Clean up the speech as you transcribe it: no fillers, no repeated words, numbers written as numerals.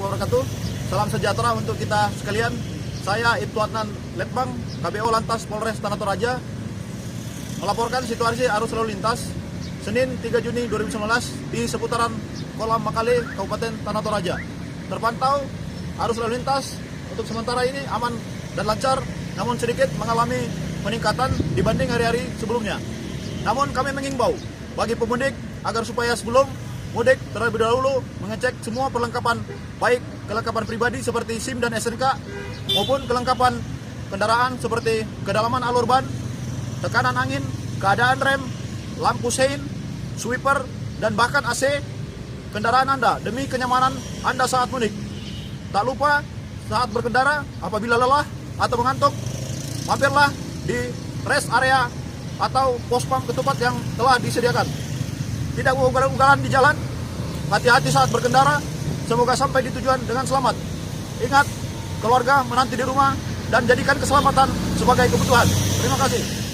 wabarakatuh. Salam sejahtera untuk kita sekalian. Saya Ibtu Adnan Letbang, KBO Lantas Polres Tanah Toraja, melaporkan situasi arus lalu lintas Senin 3 Juni 2019 di seputaran Kolam Makale, Kabupaten Tanah Toraja. Terpantau arus lalu lintas untuk sementara ini aman dan lancar, namun sedikit mengalami peningkatan dibanding hari-hari sebelumnya. Namun kami mengimbau bagi pemudik agar supaya sebelum mudik terlebih dahulu mengecek semua perlengkapan, baik kelengkapan pribadi seperti SIM dan SNK maupun kelengkapan kendaraan seperti kedalaman alur ban, tekanan angin, keadaan rem, lampu sein, swiper, dan bahkan AC kendaraan Anda demi kenyamanan Anda saat mudik. Tak lupa saat berkendara apabila lelah atau mengantuk, mampirlah di rest area atau pos pam ketupat yang telah disediakan. Tidak ugal-ugalan di jalan, hati-hati saat berkendara, semoga sampai di tujuan dengan selamat. Ingat, keluarga menanti di rumah dan jadikan keselamatan sebagai kebutuhan. Terima kasih.